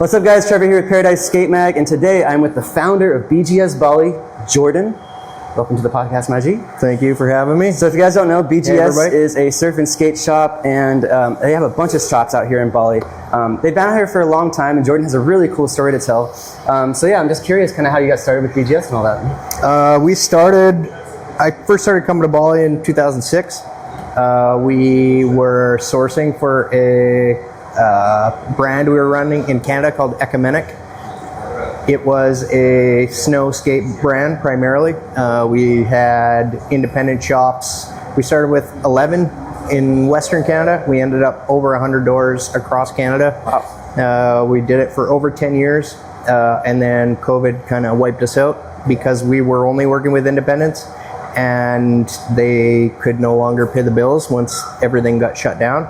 What's up, guys? Trevor here with Paradise Skate Mag, and today I'm with the founder of BGS Bali, Jordan. Welcome to the podcast, Maji. Thank you for having me. So if you guys don't know, BGS is a surf and skate shop, and they have a bunch of shops out here in Bali. They've been out here for a long time, and Jordan has a really cool story to tell. So yeah, I'm just curious kind of how you got started with BGS and all that. I first started coming to Bali in 2006. We were sourcing for a brand we were running in Canada called Ecumenic. It was a snow skate brand primarily. We had independent shops. We started with 11 in Western Canada. We ended up over 100 doors across Canada. Wow. We did it for over 10 years, and then COVID kind of wiped us out because we were only working with independents, and they could no longer pay the bills once everything got shut down.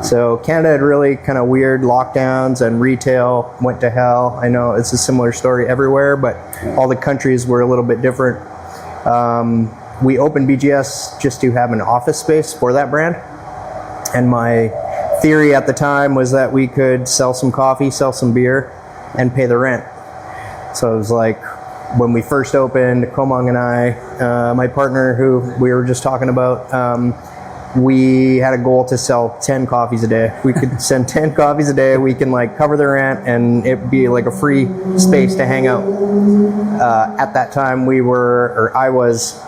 So Canada had really kind of weird lockdowns, and retail went to hell. I know it's a similar story everywhere, but all the countries were a little bit different. We opened BGS just to have an office space for that brand. And my theory at the time was that we could sell some coffee, sell some beer, and pay the rent. So it was like, when we first opened, Komang and I, my partner who we were just talking about, we had a goal to sell 10 coffees a day. We could send 10 coffees a day. We can like cover the rent, and it'd be like a free space to hang out. At that time, I was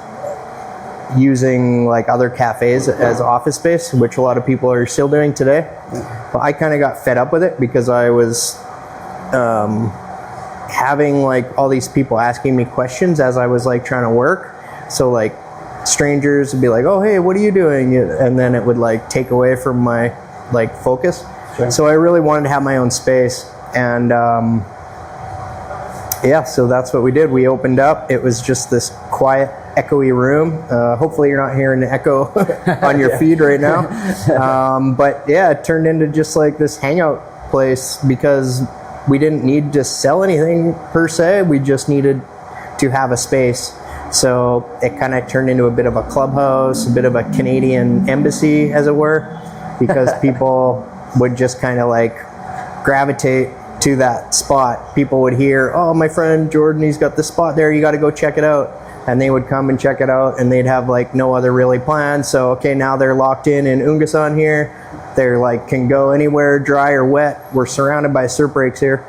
using like other cafes as office space, which a lot of people are still doing today. But I kind of got fed up with it because I was having like all these people asking me questions as I was like trying to work. So like strangers would be like, "Oh, hey, what are you doing?" And then it would like take away from my like focus. Sure. So I really wanted to have my own space, and yeah, so that's what we did. We opened up. It was just this quiet, echoey room. Hopefully you're not hearing the echo on your feed right now. But yeah, it turned into just like this hangout place because we didn't need to sell anything per se. We just needed to have a space. So it kind of turned into a bit of a clubhouse, a bit of a Canadian embassy, as it were, because people would just kind of like gravitate to that spot. People would hear, "Oh, my friend Jordan, he's got this spot there, you got to go check it out." And they would come and check it out, and they'd have like no other really plans. So, okay, now they're locked in Ungasan here. They're like, can go anywhere, dry or wet. We're surrounded by surf breaks here.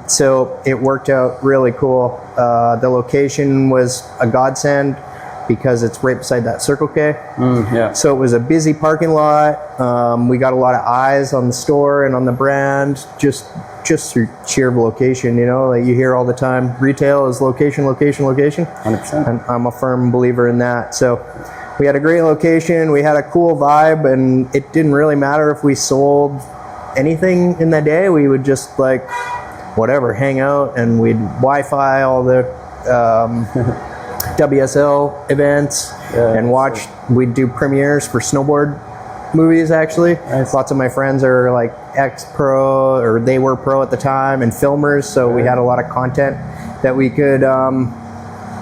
So it worked out really cool. The location was a godsend because it's right beside that Circle K. Yeah. So it was a busy parking lot. We got a lot of eyes on the store and on the brand, just through sheer location, you know, like you hear all the time, retail is location, location, location. 100%. And I'm a firm believer in that. So we had a great location, we had a cool vibe, and it didn't really matter if we sold anything in the day. We would just like, whatever, hang out, and we'd Wi-Fi all the WSL events and watch. We'd do premieres for snowboard movies, actually. Nice. Lots of my friends are like ex-pro, or they were pro at the time, and filmers, so we had a lot of content that we could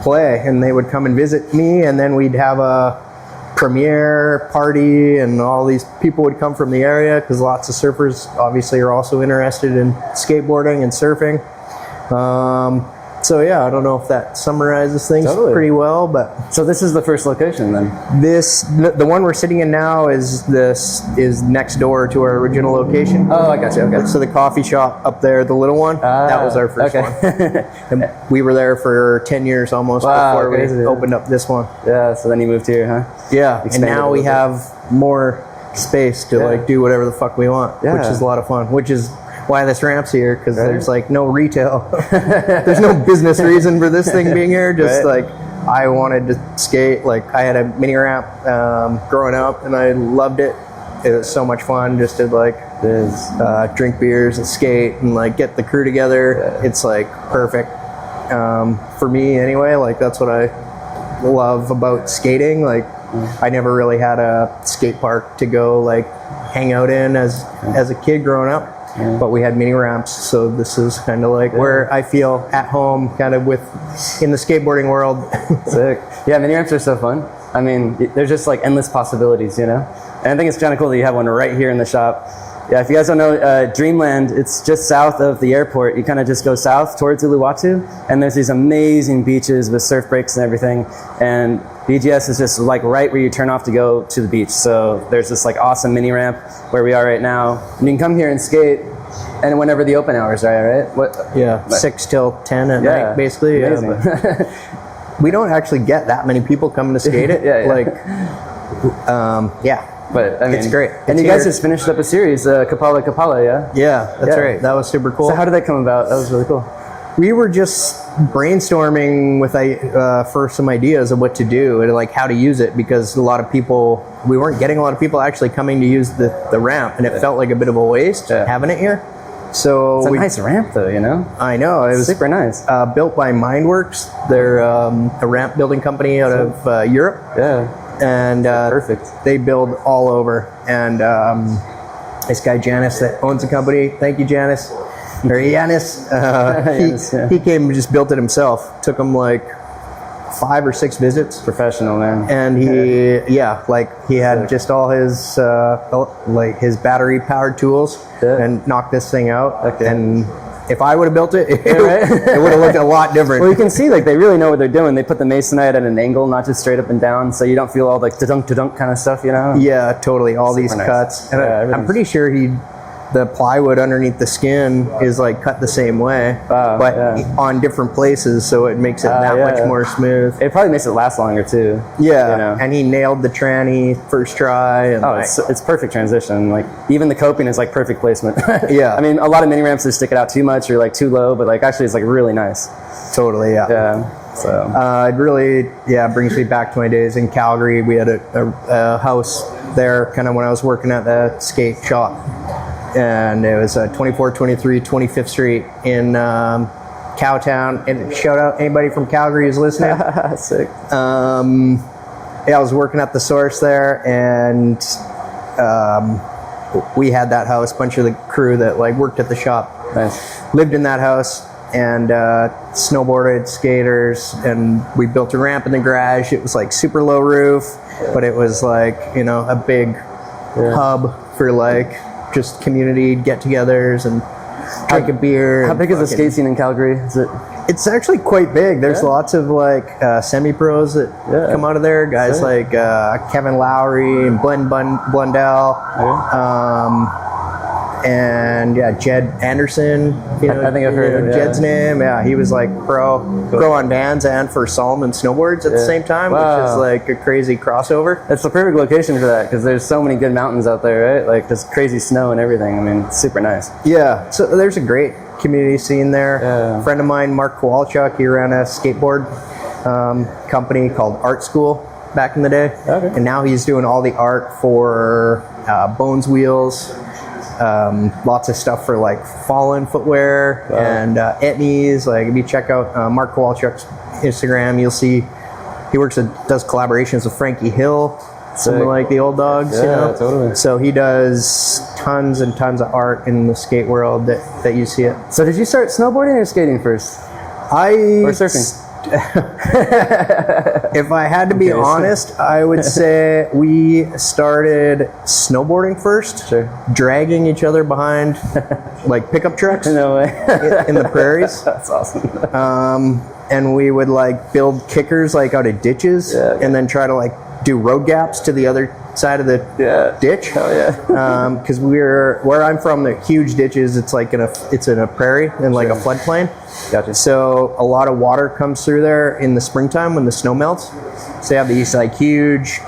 play, and they would come and visit me, and then we'd have a premiere party, and all these people would come from the area because lots of surfers obviously are also interested in skateboarding and surfing. So yeah, I don't know if that summarizes things pretty well, but so this is the first location then? The one we're sitting in now is next door to our original location. Oh, I got you. Okay. So the coffee shop up there, the little one, that was our first one. And we were there for 10 years almost before we opened up this one. Yeah, so then you moved here, huh? Yeah, and now we have more space to like do whatever the fuck we want, which is a lot of fun, which is why this ramp's here, because there's like no retail. There's no business reason for this thing being here. Just like I wanted to skate. Like I had a mini ramp growing up, and I loved it. It was so much fun just to like drink beers and skate and like get the crew together. It's like perfect for me anyway. Like that's what I love about skating. Like I never really had a skate park to go like hang out in as a kid growing up. But we had mini ramps, so this is kind of like where I feel at home, kind of in the skateboarding world. Sick. Yeah, mini ramps are so fun. I mean, there's just like endless possibilities, you know? And I think it's kind of cool that you have one right here in the shop. Yeah, if you guys don't know, Dreamland, it's just south of the airport. You kind of just go south towards Uluwatu, and there's these amazing beaches with surf breaks and everything. And BGS is just like right where you turn off to go to the beach. So there's this like awesome mini ramp where we are right now. And you can come here and skate, and whenever the open hours are, right? What? Yeah, 6 till 10 at night, basically. Amazing. Yeah, we don't actually get that many people coming to skate it. But I mean, it's great. And you guys just finished up a series, Kapala Kapala, yeah? Yeah, that's right. That was super cool. So how did that come about? That was really cool. We were just brainstorming with for some ideas of what to do and like how to use it, because we weren't getting a lot of people actually coming to use the ramp, and it felt like a bit of a waste having it here. So it's a nice ramp, though, you know? I know. It was super nice. Built by Mindworks. They're a ramp building company out of Europe. Yeah. And perfect. They build all over. And this guy Janice that owns the company, thank you, Janice, or Yanis, he came and just built it himself. Took him like 5 or 6 visits. Professional, man. And he had just all his his battery powered tools and knocked this thing out. Okay. And if I would have built it, it would have looked a lot different. Well, you can see like they really know what they're doing. They put the masonite at an angle, not just straight up and down, so you don't feel all like da-dunk kind of stuff, you know? Yeah, totally. All these nice. cuts. And Yeah, I'm pretty sure the plywood underneath the skin is like cut the same way, but on different places, so it makes it that much more smooth. It probably makes it last longer too. Yeah, you know? And he nailed the tranny first try. And it's perfect transition. Like even the coping is like perfect placement. Yeah, I mean a lot of mini ramps they stick it out too much or like too low, but like actually it's like really nice. Totally, yeah. Yeah. So it really brings me back to my days in Calgary. We had a house there, kind of when I was working at the skate shop. And it was 2423 25th Street in Cowtown. And shout out anybody from Calgary who's listening. Sick. I was working at the Source there, and we had that house. A bunch of the crew that like worked at the shop lived in that house, and snowboarded, skaters, and we built a ramp in the garage. It was like super low roof, but it was like, you know, a big hub for like just community get-togethers and drink a beer. How big is the skate scene in Calgary? It's actually quite big. There's lots of like semi-pros that come out of there. Guys like Kevin Lowry and Blundell. And Jed Anderson, you know, I think I've heard Jed's name. Yeah, he was like pro on Vans and for Solomon snowboards at the same time, which is like a crazy crossover. It's the perfect location for that because there's so many good mountains out there, right? Like just crazy snow and everything. I mean, it's super nice. Yeah, so there's a great community scene there. Yeah. A friend of mine, Mark Kowalchuk, he ran a skateboard company called Art School back in the day, and now he's doing all the art for Bones Wheels. Lots of stuff for like Fallen footwear and Etnies. Like if you check out Mark Kowalchuk's Instagram, you'll see he does collaborations with Frankie Hill, some of like the old dogs. Yeah, you know? Totally. So he does tons and tons of art in the skate world that you see it. So did you start snowboarding or skating first? Or surfing? If I had to be honest, I would say we started snowboarding first, dragging each other behind like pickup trucks No way. in the prairies. That's awesome. And we would like build kickers like out of ditches and then try to like do road gaps to the other side of the ditch. Hell yeah. Because where I'm from, the huge ditches, it's like it's in a prairie and like a floodplain. Gotcha. So a lot of water comes through there in the springtime when the snow melts. So you have these like huge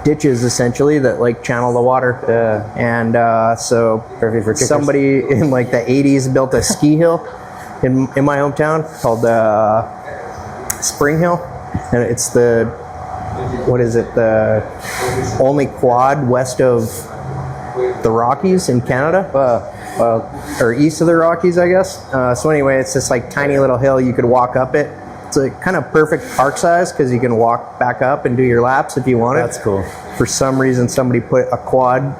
ditches essentially that like channel the water. Yeah. And so perfect for kickers. Somebody in like the 80s built a ski hill in my hometown called Spring Hill, and it's the only quad west of the Rockies in Canada. Or east of the Rockies, I guess. So anyway, it's this like tiny little hill. You could walk up it. It's a kind of perfect park size because you can walk back up and do your laps if you want it. That's cool. For some reason, somebody put a quad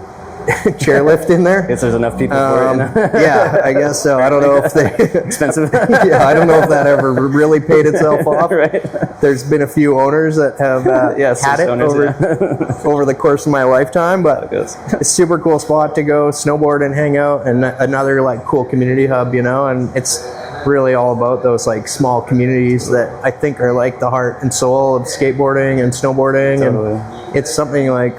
chairlift in there. I guess there's enough people for it. You know? Yeah, I guess so. I don't know if they expensive. Yeah, I don't know if that ever really paid itself off. Right. There's been a few owners that have had it over the course of my lifetime, but it's a super cool spot to go snowboard and hang out, and another like cool community hub, you know, and it's really all about those like small communities that I think are like the heart and soul of skateboarding and snowboarding. Totally. And it's something like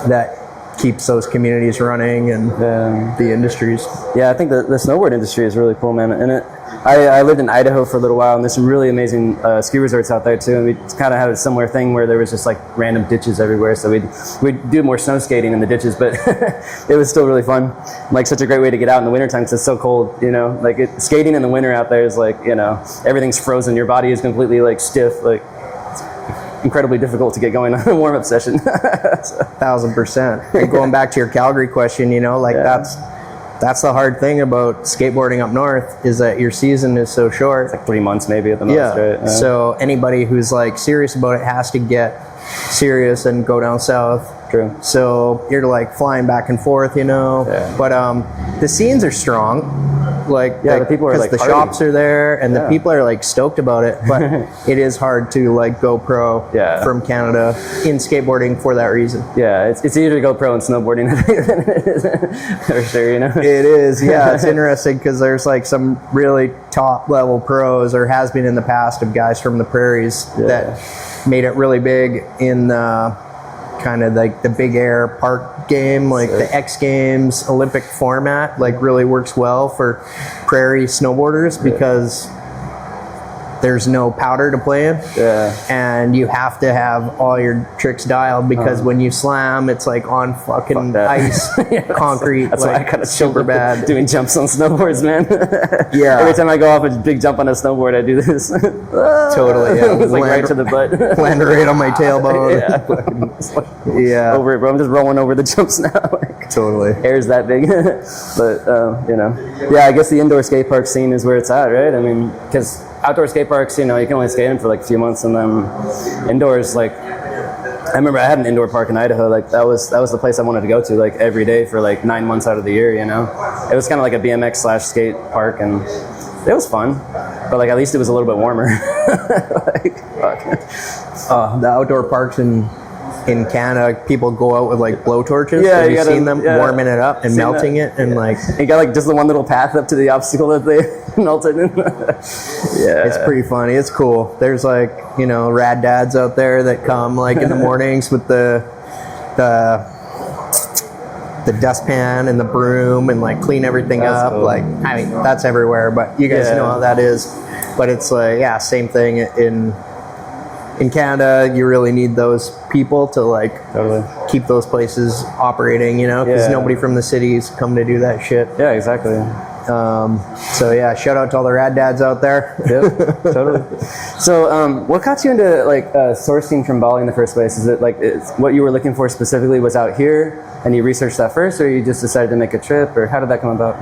that keeps those communities running and the industries. Yeah, I think the snowboard industry is really cool, man. And I lived in Idaho for a little while, and there's some really amazing ski resorts out there too. And we kind of had a similar thing where there was just like random ditches everywhere. So we'd do more snow skating in the ditches, but it was still really fun. Like such a great way to get out in the wintertime because it's so cold, you know. Like skating in the winter out there is like, you know, everything's frozen. Your body is completely like stiff. Like incredibly difficult to get going on a warm-up session. 1,000%. And going back to your Calgary question, you know, like that's the hard thing about skateboarding up north is that your season is so short. It's like 3 months maybe at the most, right? Yeah. So anybody who's like serious about it has to get serious and go down south. True. So you're like flying back and forth, you know. Yeah. But the scenes are strong. Like the people are like the shops are there and the people are like stoked about it, but it is hard to like go pro from Canada in skateboarding for that reason. Yeah, it's easier to go pro in snowboarding than it is for sure, you know. It is, yeah. It's interesting because there's like some really top level pros, or has been in the past, of guys from the prairies that made it really big in kind of like the big air park game, like the X Games Olympic format, like really works well for prairie snowboarders because there's no powder to play in, and you have to have all your tricks dialed because when you slam, it's like on fucking ice, concrete. That's like, why I kind of super bad doing jumps on snowboards, man. Every time I go off a big jump on a snowboard, I do this. Totally, yeah. It's like right to the butt. Land right on my tailbone. Over it, bro. I'm just rolling over the jumps now. Totally. Hair's that big. But you know, I guess the indoor skate park scene is where it's at, right? I mean, because outdoor skate parks, you know, you can only skate in for like a few months, and then indoors, like, I remember I had an indoor park in Idaho. Like that was the place I wanted to go to like every day for like 9 months out of the year. You know, it was kind of like a BMX/skate park, and it was fun. But like at least it was a little bit warmer. The outdoor parks in Canada, people go out with like blowtorches. Yeah, have you seen them warming it up and melting it, and like you got like just the one little path up to the obstacle that they melted in. It's pretty funny. It's cool. There's like, you know, rad dads out there that come like in the mornings with the dustpan and the broom and like clean everything up. Cool. Like, I mean, that's everywhere, but you guys know how that is. But it's like, same thing in Canada. You really need those people to like keep those places operating, you know, because nobody from the cities come to do that shit. Yeah, exactly. So shout out to all the rad dads out there. Yep, totally. So what got you into like sourcing from Bali in the first place? Is it like what you were looking for specifically was out here and you researched that first, or you just decided to make a trip, or how did that come about?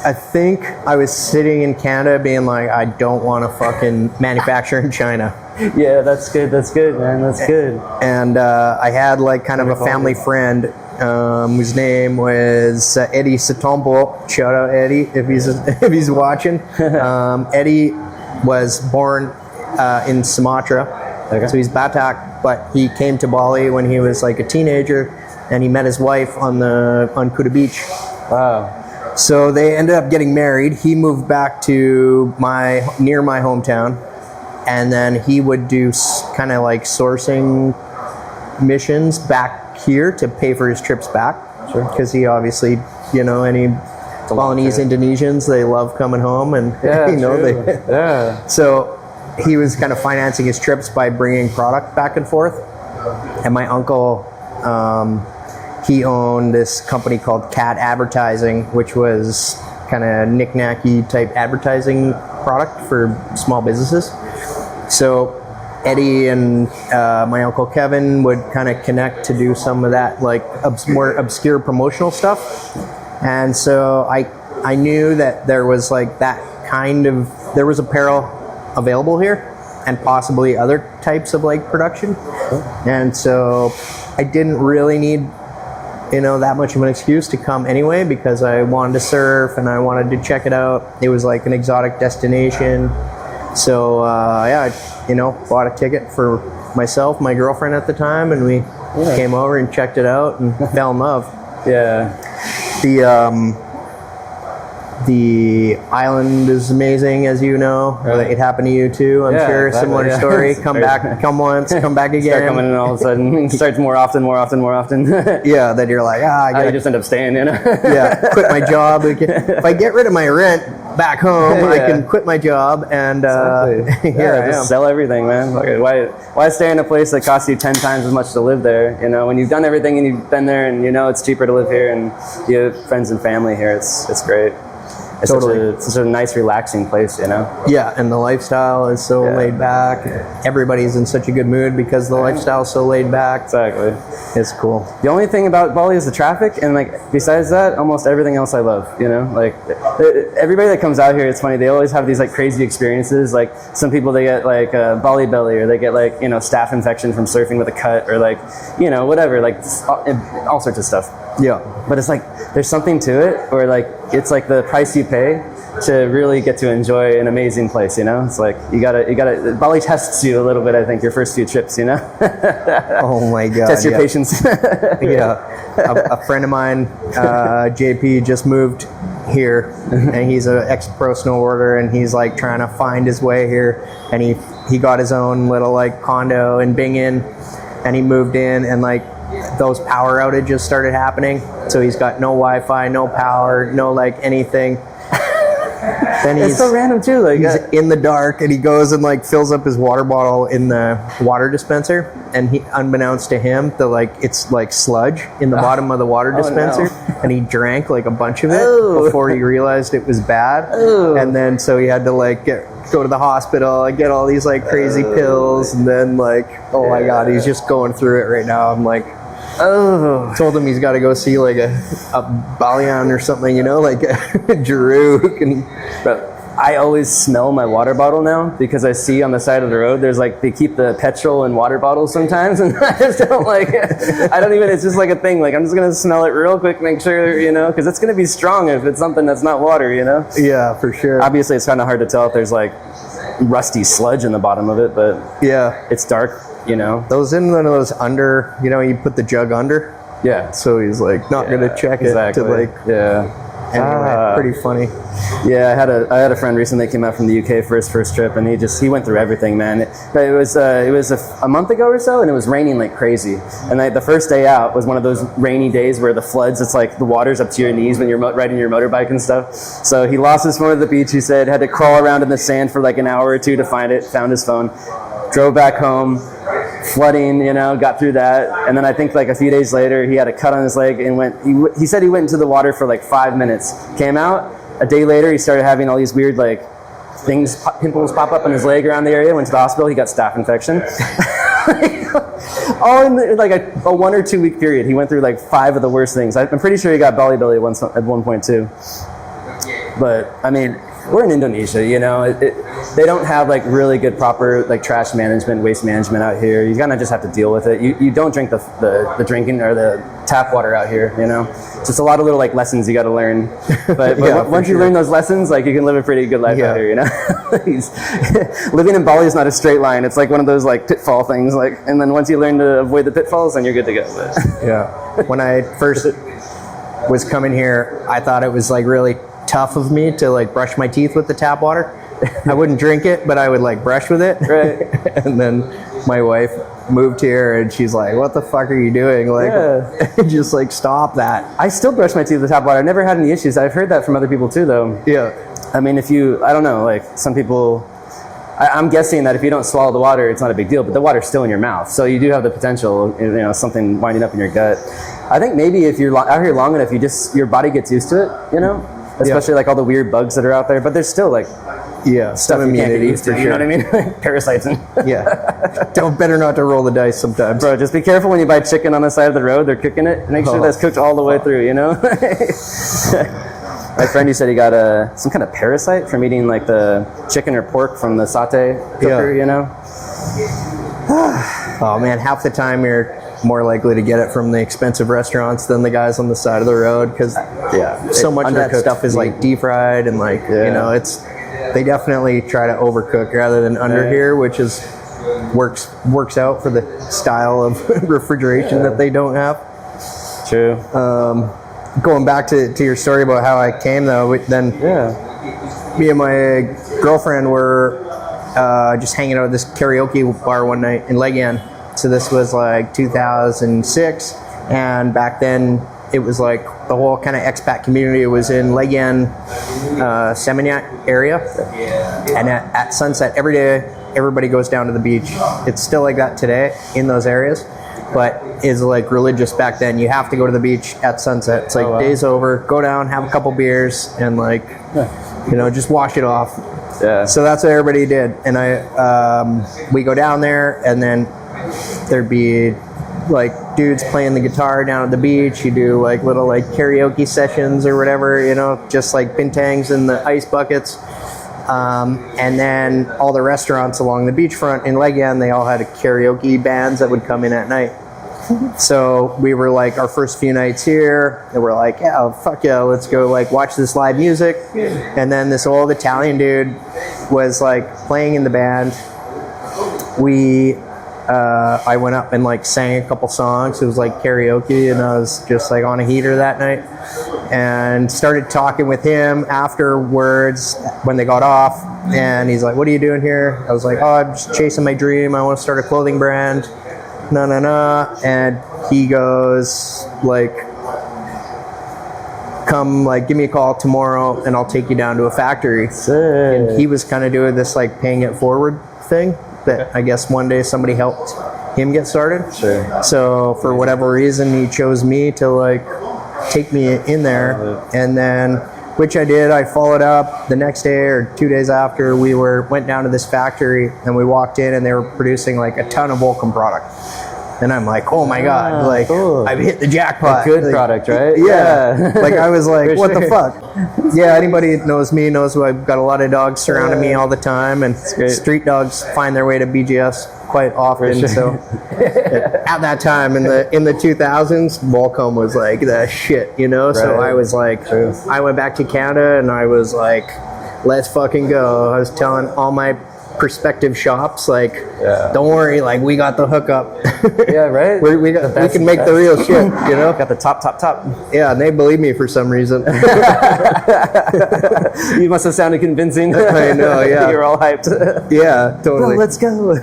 I think I was sitting in Canada being like, I don't want to fucking manufacture in China. Yeah, that's good, man. That's good. And I had like kind of a family friend whose name was Eddie Satombo. Shout out Eddie if he's watching. Eddie was born in Sumatra, so he's Batak, but he came to Bali when he was like a teenager, and he met his wife on Kuta Beach. Wow. So they ended up getting married. He moved back to near my hometown, and then he would do kind of like sourcing missions back here to pay for his trips back. Sure. Because he obviously, you know, any Balinese Indonesians, they love coming home, and you know So he was kind of financing his trips by bringing product back and forth. And my uncle, he owned this company called Cat Advertising, which was kind of knick-knacky type advertising product for small businesses. So Eddie and my uncle Kevin would kind of connect to do some of that like more obscure promotional stuff. And so I knew that there was like there was apparel available here and possibly other types of like production. And so I didn't really need that much of an excuse to come anyway, because I wanted to surf and I wanted to check it out. It was like an exotic destination. So I bought a ticket for myself, my girlfriend at the time, and we came over and checked it out and fell in love. Yeah. The island is amazing, as you know. Right. It happened to you too, I'm sure. Exactly, Similar story. Come back, come once, come back again. Start coming in all of a sudden. Starts more often. Yeah, then you're like, I just end up staying, yeah, quit my job. If I get rid of my rent back home, I can quit my job and here I just am. sell everything, man. Why stay in a place that costs you 10 times as much to live there? When you've done everything and you've been there, and it's cheaper to live here, and you have friends and family here. It's great. It's Totally. such a nice, relaxing place, Yeah, and the lifestyle is so laid back. Everybody's in such a good mood because the lifestyle is so laid back. Exactly. It's cool. The only thing about Bali is the traffic, and besides that, almost everything else I love. Everybody that comes out here, it's funny. They always have these crazy experiences. Like some people, they get Bali belly, or they get staph infection from surfing with a cut, or whatever, all sorts of stuff. Yeah. But it's there's something to it, or it's the price you pay to really get to enjoy an amazing place. It's you gotta Bali tests you a little bit. I think your first few trips. Oh my God. Test your patience. Yeah. A friend of mine, JP, just moved here, and he's an ex-pro snowboarder, and he's trying to find his way here, and he got his own little condo in Bingin, and he moved in, and those power outages started happening, so he's got no Wi-Fi, no power, no anything. Then it's so random too. He's in the dark, and he goes and fills up his water bottle in the water dispenser, and he, unbeknownst to him, it's sludge in the bottom of the water dispenser, no. and he drank a bunch of it before he realized it was bad. And then so he had to go to the hospital and get all these crazy pills, and then my God, he's just going through it right now. I'm told him he's got to go see a Balian or something, Giroux. I always smell my water bottle now, because I see on the side of the road there's they keep the petrol and water bottles sometimes, and I just don't I don't even, it's just a thing, I'm just gonna smell it real quick, make sure, because it's gonna be strong if it's something that's not water, Yeah, for sure. Obviously it's kind of hard to tell if there's rusty sludge in the bottom of it, but yeah, it's dark. Those in one of those under, you put the jug under. Yeah. So he's not going to check it to Yeah. Anyway, pretty funny. Yeah, I had a friend recently that came out from the UK for his first trip, and he went through everything, man. It was a month ago or so, and it was raining like crazy. And the first day out was one of those rainy days where the floods, it's the water's up to your knees when you're riding your motorbike and stuff. So he lost his phone at the beach. He said had to crawl around in the sand for an hour or two to find it. Found his phone, drove back home. Flooding, got through that, and then I think a few days later he had a cut on his leg and he said he went into the water for 5 minutes, came out. A day later he started having all these weird pimples pop up on his leg around the area, went to the hospital, he got staph infection. All in a 1 or 2 week period. He went through 5 of the worst things. I'm pretty sure he got Bali belly at one point too. But I mean, we're in Indonesia, they don't have like really good proper like trash management, waste management out here. You kind of just have to deal with it. You don't drink the drinking or the tap water out here, you know. It's just a lot of little like lessons you got to learn. But Yeah, once you learn those lessons, like you can live a pretty good life out here, you know. Living in Bali is not a straight line. It's like one of those like pitfall things. Like, and then once you learn to avoid the pitfalls, then you're good to go. But yeah. When I first was coming here, I thought it was like really tough of me to like brush my teeth with the tap water. I wouldn't drink it, but I would like brush with it. Right. And then my wife moved here and she's like, what the fuck are you doing? Like, just like stop that. I still brush my teeth with tap water. I've never had any issues. I've heard that from other people too, though. Yeah. I mean, I don't know, like some people, I'm guessing that if you don't swallow the water, it's not a big deal, but the water's still in your mouth. So you do have the potential, you know, something winding up in your gut. I think maybe if you're out here long enough, your body gets used to it, you know, especially like all the weird bugs that are out there, but there's still like, stuff you can't get used to, you know what I mean? Parasites. Better not to roll the dice sometimes. Bro, just be careful when you buy chicken on the side of the road. They're cooking it. Make sure that's cooked all the way through, you know? My friend, he said he got some kind of parasite from eating like the chicken or pork from the satay cooker, you know? Oh man, half the time you're more likely to get it from the expensive restaurants than the guys on the side of the road, because so much of that stuff is like deep fried and like you know, it's they definitely try to overcook rather than under here, which is works out for the style of refrigeration that they don't have. True. Going back to your story about how I came though, then me and my girlfriend were just hanging out at this karaoke bar one night in Legian. So this was like 2006, and back then it was like the whole kind of expat community was in Legian, Seminyak area, and at sunset every day everybody goes down to the beach. It's still like that today in those areas, but is like religious back then. You have to go to the beach at sunset. It's like day's over, go down, have a couple beers, and like you know, just wash it off. So that's what everybody did, and we go down there, and then there'd be like dudes playing the guitar down at the beach. You do like little like karaoke sessions or whatever, you know, just like bintangs in the ice buckets. And then all the restaurants along the beachfront in Legian, they all had karaoke bands that would come in at night. So we were like, our first few nights here, and we're like, yeah, fuck yeah, let's go like watch this live music. And then this old Italian dude was like playing in the band. I went up and like sang a couple songs. It was like karaoke, and I was just like on a heater that night, and started talking with him afterwards when they got off. And he's like, what are you doing here? I was like, oh, I'm just chasing my dream. I want to start a clothing brand. And he goes like, come like give me a call tomorrow and I'll take you down to a factory. And he was kind of doing this like paying it forward thing that I guess one day somebody helped him get started. So for whatever reason he chose me to like take me in there, and then which I did. I followed up the next day or 2 days after. We went down to this factory, and we walked in, and they were producing like a ton of Volcom product. And I'm like, oh my God, like I've hit the jackpot. A good product, right? Yeah. Like I was like, what the fuck? Yeah, anybody that knows me knows I've got a lot of dogs surrounding me all the time, and street dogs find their way to BGS quite often. So at that time in the 2000s, Volcom was like the shit, you know? So I was like, I went back to Canada and I was like, let's fucking go. I was telling all my prospective shops like, don't worry, like we got the hookup. we can make the real shit, you know? Got the top. Yeah, and they believe me for some reason. You must have sounded convincing. I know, yeah. You're all hyped. Yeah, totally. Well, let's go.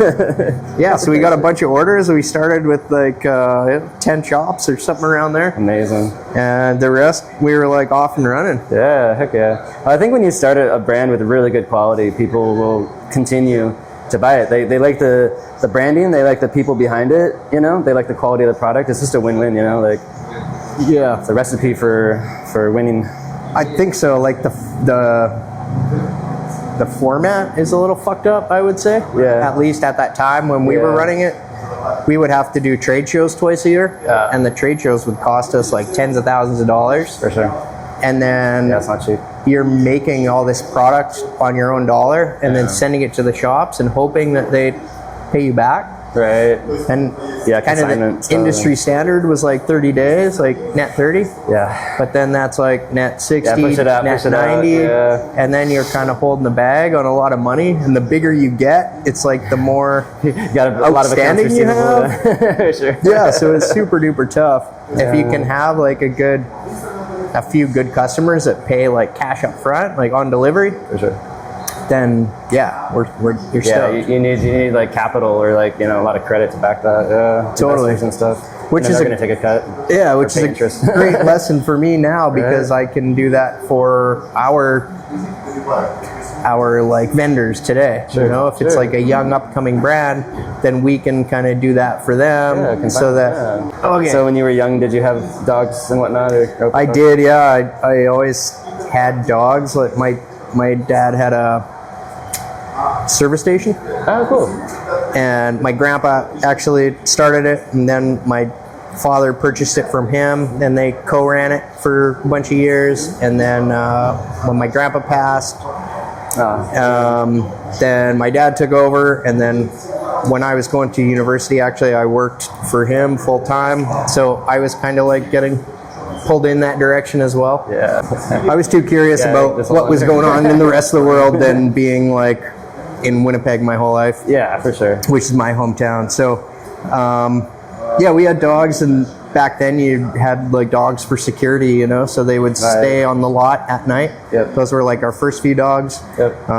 Yeah, so we got a bunch of orders. We started with like 10 shops or something around there. Amazing. And the rest, we were like off and running. Yeah, heck yeah. I think when you start a brand with really good quality, people will continue to buy it. They like the branding, they like the people behind it, you know, they like the quality of the product. It's just a win-win, you know, like it's a recipe for winning. I think so. Like the format is a little fucked up, I would say. At least at that time when we were running it, we would have to do trade shows twice a year, and the trade shows would cost us like tens of thousands of dollars. For sure. And then it's not cheap. You're making all this product on your own dollar and then sending it to the shops and hoping that they pay you back. Right. And kind of the industry standard was like 30 days, like net 30. Yeah. But then that's like net 60, push it out, net push it 90. out. And then you're kind of holding the bag on a lot of money. And the bigger you get, it's like the more you got a lot of outstanding you have. Sure. Yeah, so it's super duper tough. If you can have like a few good customers that pay like cash up front, like on delivery. For sure. Then you're stoked. You need like capital or like, you know, a lot of credit to back that. Totally. And stuff. Which is going to take a cut. Yeah, which is a great lesson for me now, because I can do that for our like vendors today. You know, if it's like a young upcoming brand, then we can kind of do that for them. Okay. So when you were young, did you have dogs and whatnot? I did. Yeah, I always had dogs. Like my dad had a service station. Oh, cool. And my grandpa actually started it, and then my father purchased it from him, and they co-ran it for a bunch of years. And then when my grandpa passed, then my dad took over, and then when I was going to university, actually, I worked for him full time. So I was kind of like getting pulled in that direction as well. Yeah. I was too curious about what was going on in the rest of the world than being like in Winnipeg my whole life. Yeah, for sure. Which is my hometown. So, yeah, we had dogs, and back then you had like dogs for security, you know, so they would stay on the lot at night. Yep. Those were like our first few dogs. Yep.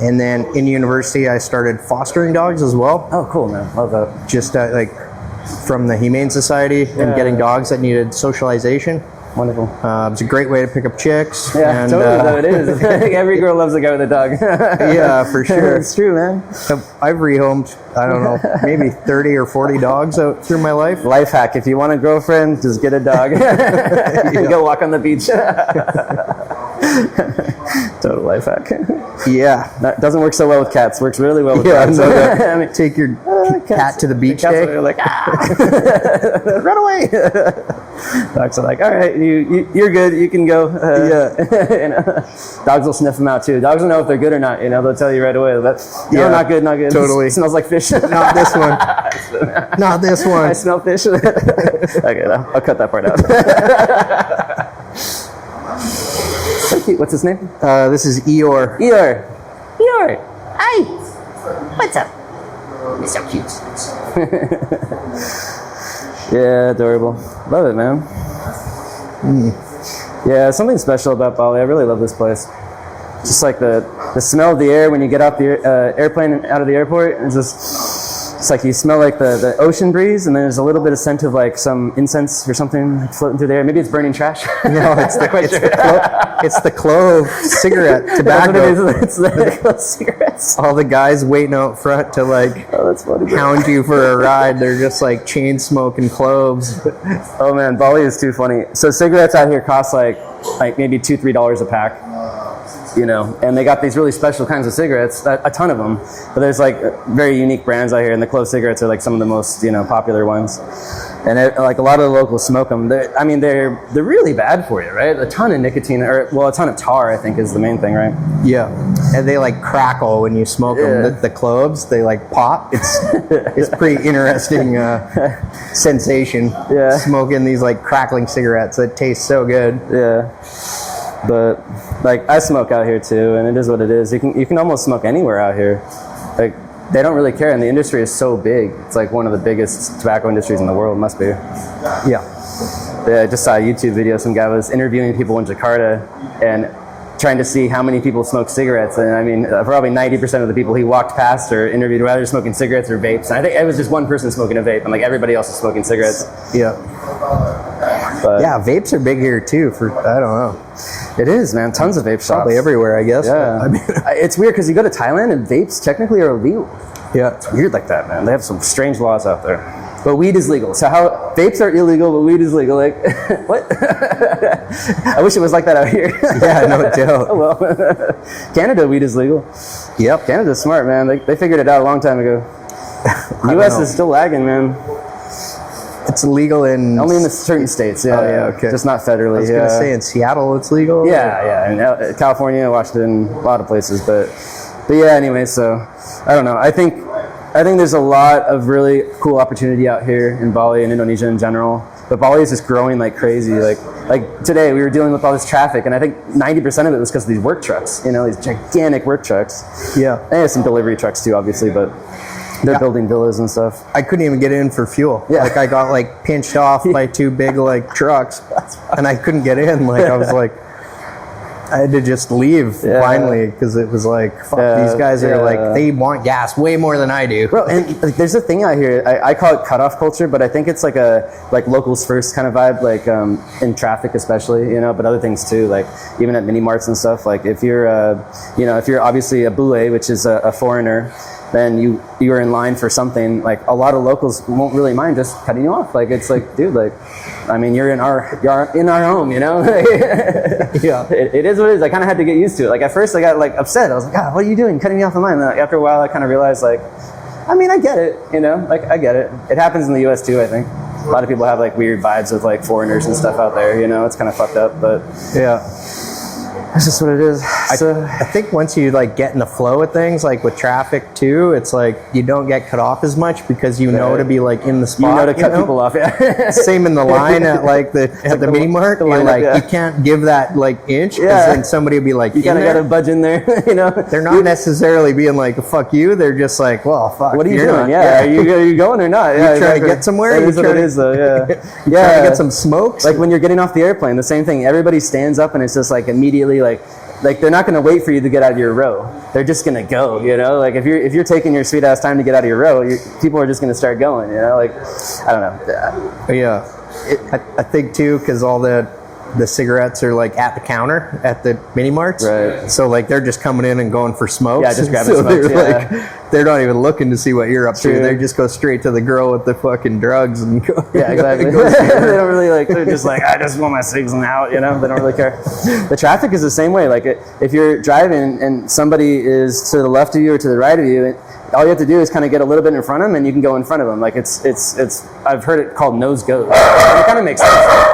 And then in university, I started fostering dogs as well. Oh, cool, man. Love that. Just like from the Humane Society and getting dogs that needed socialization. Wonderful. It was a great way to pick up chicks. Yeah, and, totally. No, it is. I think every girl loves a guy with a dog. Yeah, for sure. It's true, man. I've rehomed, I don't know, maybe 30 or 40 dogs out through my life. Life hack: if you want a girlfriend, just get a dog. Go walk on the beach. Total life hack. Yeah, that doesn't work so well with cats. Works really well with dogs. I mean, take your cat to the beach day. Are like, run away. Dogs are like, all right, you're good. You can go. You know? Dogs will sniff them out too. Dogs will know if they're good or not. You know, they'll tell you right away. No, not good, not good. Totally. It smells like fish. Not this one. Not this one. I smell fish. Okay, I'll cut that part out. So cute. What's his name? This is Eeyore. Eeyore. Hi. What's up? He's so cute. Yeah, adorable. Love it, man. Yeah, something special about Bali. I really love this place. Just like the smell of the air when you get off the airplane out of the airport. It's like you smell like the ocean breeze, and then there's a little bit of scent of like some incense or something like floating through the air. Maybe it's burning trash. No, it's the clove cigarette tobacco. That's what it is. It's the clove cigarettes. All the guys waiting out front to like that's funny, hound you for a ride. They're just like chain smoking cloves. Oh man, Bali is too funny. So cigarettes out here cost like maybe $2-3 a pack. You know, and they got these really special kinds of cigarettes, a ton of them. But there's like very unique brands out here, and the clove cigarettes are like some of the most popular ones. And like a lot of the locals smoke them. They're really bad for you, right? A ton of nicotine, a ton of tar, I think, is the main thing, right? Yeah, and they like crackle when you smoke them. The cloves, they like pop. It's pretty interesting sensation. Yeah, smoking these like crackling cigarettes that taste so good. Yeah. But like I smoke out here too, and it is what it is. You can almost smoke anywhere out here. Like they don't really care, and the industry is so big. It's like one of the biggest tobacco industries in the world. Must be. Yeah. I just saw a YouTube video. Some guy was interviewing people in Jakarta and trying to see how many people smoke cigarettes. And I mean, probably 90% of the people he walked past or interviewed were either smoking cigarettes or vapes. And I think it was just one person smoking a vape, and like everybody else is smoking cigarettes. Yeah. But yeah, vapes are big here too. I don't know. It is, man. Tons of vape shops. Probably everywhere, I guess. Yeah. I mean, it's weird because you go to Thailand and vapes technically are illegal. Yeah. It's weird like that, man. They have some strange laws out there. But weed is legal. So how vapes are illegal, but weed is legal? Like, what? I wish it was like that out here. Yeah, no doubt. Oh, well, Canada, weed is legal. Yep. Canada's smart, man. They figured it out a long time ago. U.S. is still lagging, man. It's illegal in... Only in the certain states, yeah. Oh, yeah, okay. Just not federally, I was going to say in Seattle it's legal. Yeah. In California, Washington, a lot of places. But yeah, anyway, so I don't know. I think there's a lot of really cool opportunity out here in Bali and Indonesia in general. But Bali is just growing like crazy. Like today, we were dealing with all this traffic, and I think 90% of it was because of these work trucks. You know, these gigantic work trucks. Yeah. And there's some delivery trucks too, obviously, but they're building villas and stuff. I couldn't even get in for fuel. Yeah. Like I got like pinched off by two big like trucks, and I couldn't get in. Like I was like, I had to just leave finally because it was like, fuck, these guys are like, they want gas way more than I do. Bro, and like, there's a thing out here, I call it cutoff culture, but I think it's like a locals first kind of vibe, like in traffic especially, you know, but other things too, like even at mini marts and stuff. Like if you're, if you're obviously a bule, which is a foreigner, then you are in line for something, like a lot of locals won't really mind just cutting you off. Like it's like, dude, like, I mean, you're in our home, you know? Yeah. It is what it is. I kind of had to get used to it. Like at first I got like upset. I was like, God, what are you doing? Cutting me off the line. And then after a while I kind of realized like, I mean, I get it, you know? Like I get it. It happens in the US too, I think. A lot of people have like weird vibes with like foreigners and stuff out there, you know? It's kind of fucked up, but yeah. That's just what it is. I think once you like get in the flow of things, like with traffic too, it's like you don't get cut off as much because you know to be like in the spot. You know to cut people off. Yeah. Same in the line at like the mini mart. You're like you can't give that like inch because then somebody will be like, you kind of got to budge in there. You know, they're not necessarily being like fuck you. They're just like, well, fuck. What are you doing? Are you going or not? Yeah, you trying to get somewhere? That is what it is, though. Yeah, trying to get some smokes. Like when you're getting off the airplane, the same thing. Everybody stands up and it's just like immediately like they're not going to wait for you to get out of your row. They're just going to go. You know, like if you're taking your sweet ass time to get out of your row, people are just going to start going. You know, like I don't know. Yeah, I think too because all the cigarettes are like at the counter at the mini marts. Right. So like they're just coming in and going for smokes. Yeah, just grabbing smokes. They're not even looking to see what you're up to. They just go straight to the girl with the fucking drugs and go. Yeah, exactly. They don't really like. They're just like, I just want my cigs and out. You know, they don't really care. The traffic is the same way. Like if you're driving and somebody is to the left of you or to the right of you, all you have to do is kind of get a little bit in front of them, and you can go in front of them. Like it's. I've heard it called nose goes. And it kind of makes sense.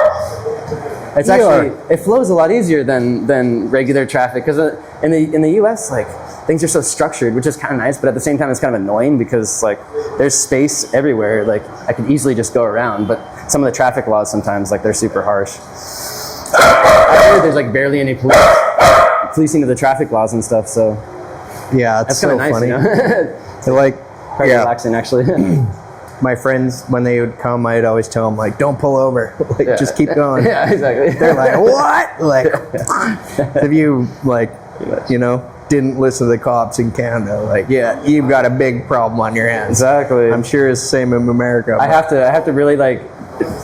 It's actually it flows a lot easier than regular traffic because in the U.S. like things are so structured, which is kind of nice, but at the same time it's kind of annoying because like there's space everywhere. Like I could easily just go around, but some of the traffic laws sometimes like they're super harsh. I heard there's like barely any policing of the traffic laws and stuff. So yeah, that's kind of nice. Funny. You know? They're like quite relaxing actually. My friends, when they would come, I'd always tell them, like, don't pull over. Like, just keep going. Yeah, exactly. They're like, what? Like, if you, like, you know, didn't listen to the cops in Canada, like, yeah, you've got a big problem on your hands. Exactly. I'm sure it's the same in America. I have to really, like,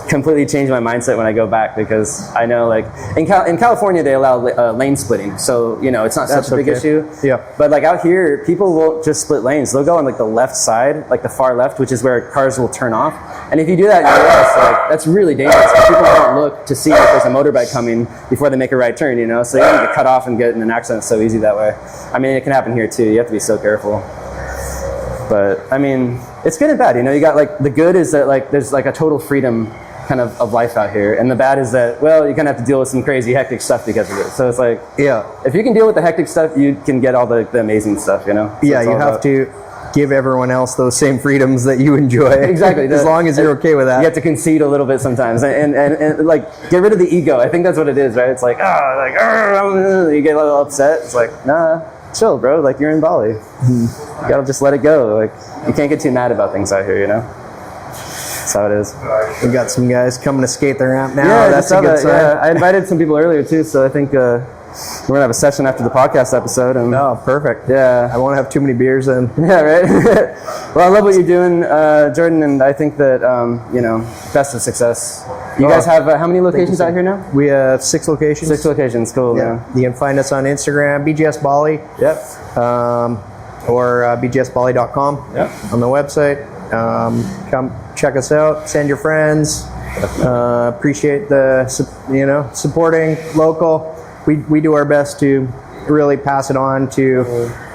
completely change my mindset when I go back because I know, like, in California, they allow lane splitting. So, you know, it's not such a big issue. Yeah. But, like, out here, people won't just split lanes. They'll go on, like, the left side, like the far left, which is where cars will turn off. And if you do that in the US, like, that's really dangerous because people don't look to see if there's a motorbike coming before they make a right turn, you know? So you don't get cut off and get in an accident so easy that way. I mean, it can happen here, too. You have to be so careful. But, I mean, it's good and bad. You know, you got, like, the good is that, like, there's, like, a total freedom kind of life out here, and the bad is that, well, you kind of have to deal with some crazy hectic stuff because of it. So it's like, if you can deal with the hectic stuff, you can get all the amazing stuff, you know? So yeah, you have to give everyone else those same freedoms that you enjoy. Exactly. As long as you're okay with that. You have to concede a little bit sometimes and like get rid of the ego. I think that's what it is, right? It's like, you get a little upset. It's like, nah, chill, bro. Like, you're in Bali. You gotta just let it go. Like, you can't get too mad about things out here, you know? That's how it is. We got some guys coming to skate the ramp now. Yeah, that's a good sign. Yeah. I invited some people earlier too, so I think we're gonna have a session after the podcast episode. And oh, perfect. Yeah, I won't have too many beers then. Yeah, right. Well, I love what you're doing, Jordan, and I think that you know, best of success. You guys have how many locations out here now? We have 6 locations. 6 locations, cool. Yeah. You can find us on Instagram, BGS Bali. Yep. Or bgsbali.com. Yep. On the website. Come check us out. Send your friends. Appreciate the supporting local. We do our best to really pass it on to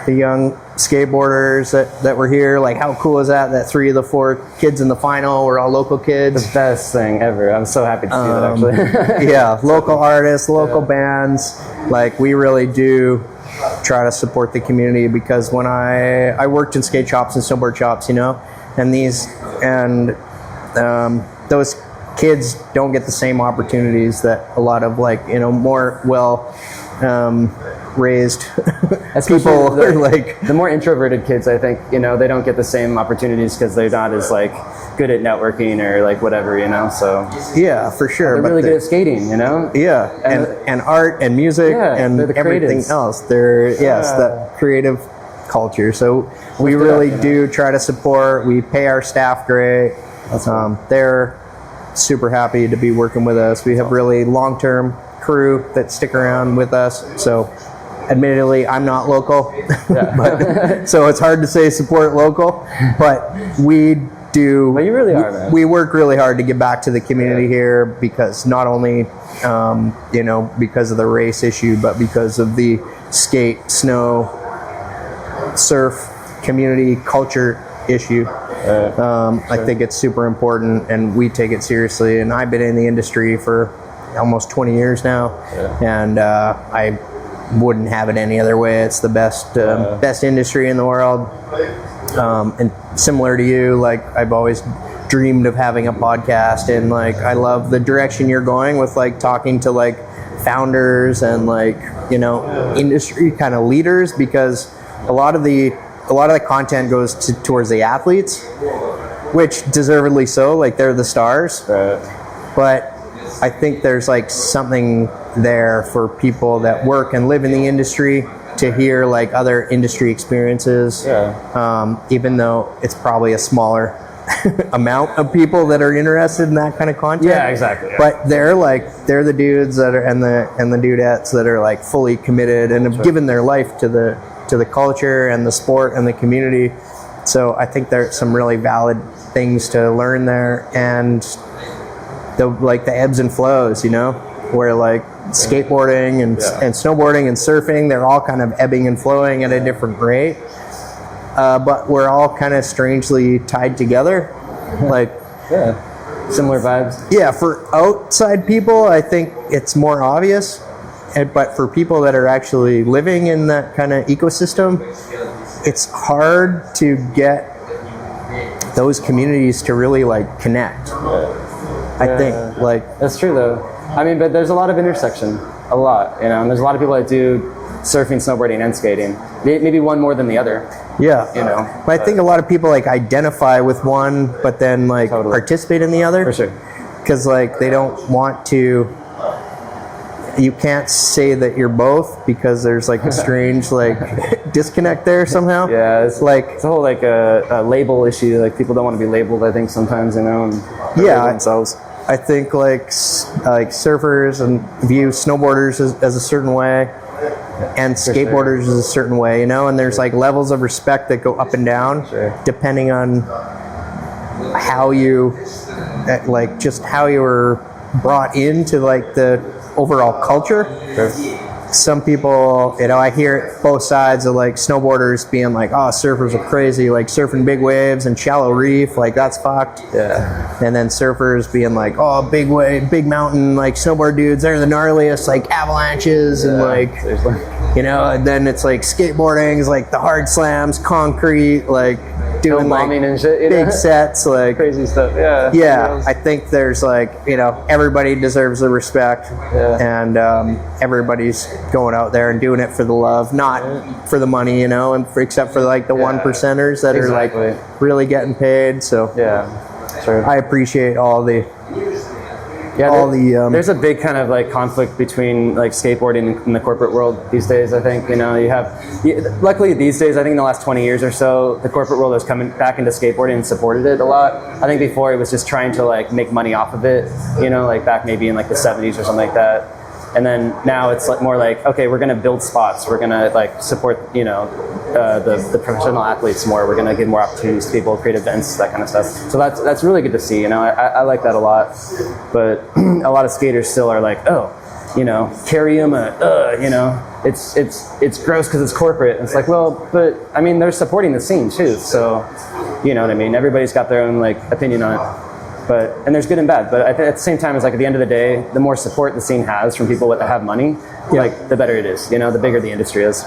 the young skateboarders that were here. Like, how cool is that 3 of the 4 kids in the final were all local kids? The best thing ever. I'm so happy to see that, actually. Yeah, local artists, local bands. Like, we really do try to support the community because when I worked in skate shops and snowboard shops, you know, and those kids don't get the same opportunities that a lot of, like, you know, more raised people are like. The more introverted kids, I think, you know, they don't get the same opportunities because they're not as, like, good at networking or, like, whatever, you know. So yeah, for sure. They're really good at skating, you know. Yeah, and art and music and everything else. It's that creative culture. So we really do try to support. We pay our staff great. They're super happy to be working with us. We have really long-term crew that stick around with us. So admittedly, I'm not local, so it's hard to say support local, but we do. Well, you really are, man. We work really hard to give back to the community here because not only, you know, because of the race issue, but because of the skate, snow, surf community culture issue. I think it's super important and we take it seriously, and I've been in the industry for almost 20 years now, and I wouldn't have it any other way. It's the best industry in the world. And similar to you, like I've always dreamed of having a podcast, and like I love the direction you're going with like talking to like founders and like, you know, industry kind of leaders, because a lot of the content goes towards the athletes, which deservedly so, like they're the stars. But I think there's like something there for people that work and live in the industry to hear like other industry experiences, even though it's probably a smaller amount of people that are interested in that kind of content. Yeah, exactly. Yeah. But they're the dudes that are and the dudettes that are like fully committed and have given their life to the culture and the sport and the community. So I think there's some really valid things to learn there, and the ebbs and flows, you know, where like skateboarding and snowboarding and surfing, they're all kind of ebbing and flowing at a different rate. But we're all kind of strangely tied together. Like, similar vibes. Yeah, for outside people, I think it's more obvious. But for people that are actually living in that kind of ecosystem, it's hard to get those communities to really like connect. I think like that's true though. I mean, but there's a lot of intersection, a lot, you know, and there's a lot of people that do surfing, snowboarding, and skating. Maybe one more than the other. Yeah, you know. But I think a lot of people like identify with one, but then like participate in the other. For sure. Because like they don't want to. You can't say that you're both, because there's like a strange like disconnect there somehow. Yeah, it's a whole like a label issue. Like people don't want to be labeled, I think, sometimes, you know. And label themselves. I think like surfers and view snowboarders as a certain way, and skateboarders as a certain way, you know. And there's like levels of respect that go up and down depending on how you like just how you were brought into like the overall culture. Some people, you know, I hear both sides of like snowboarders being like, oh, surfers are crazy, like surfing big waves and shallow reef, like that's fucked. And then surfers being like, oh, big wave, big mountain, like snowboard dudes, they're the gnarliest, like avalanches and like, you know. And then it's like skateboarding is like the hard slams, concrete, like doing like and shit, you big know? sets, like crazy stuff. I think there's like, you know, everybody deserves the respect, and everybody's going out there and doing it for the love, not for the money, you know, and except for like the one percenters that are like really getting paid. So I appreciate all the there's a big kind of like conflict between like skateboarding and the corporate world these days. I think, you know, luckily these days, I think in the last 20 years or so, the corporate world has come back into skateboarding and supported it a lot. I think before it was just trying to like make money off of it, you know, like back maybe in like the 70s or something like that. And then now it's like more like, okay, we're going to build spots. We're going to like support, you know, the professional athletes more. We're going to give more opportunities to people, create events, that kind of stuff. So that's really good to see. You know, I like that a lot. But a lot of skaters still are like, oh, you know, Cariuma, you know, it's gross because it's corporate. And it's like, well, but I mean, they're supporting the scene too. So, you know what I mean? Everybody's got their own like opinion on it. And there's good and bad. But at the same time, it's like at the end of the day, the more support the scene has from people that have money, like the better it is. You know, the bigger the industry is,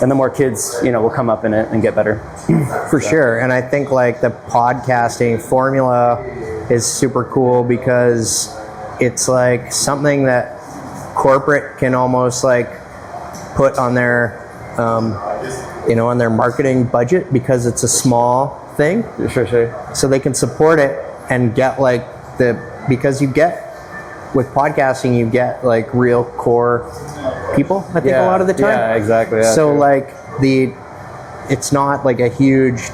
and the more kids, you know, will come up in it and get better. For sure. And I think like the podcasting formula is super cool because it's like something that corporate can almost like put on their, you know, on their marketing budget because it's a small thing. Sure. So they can support it and get like because you get with podcasting, you get like real core people, I think a lot of the time. Yeah, exactly. Yeah, so like it's not like a huge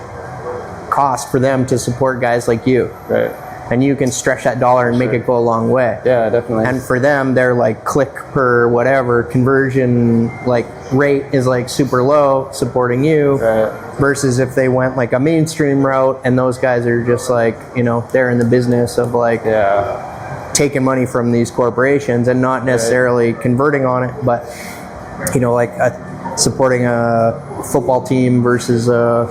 cost for them to support guys like you. Right. And you can stretch that dollar and make it go a long way. Yeah, definitely. And for them, their like click per whatever conversion like rate is like super low supporting you. Right. Versus if they went like a mainstream route and those guys are just like, you know, they're in the business of like taking money from these corporations and not necessarily converting on it, but you know, like supporting a football team versus a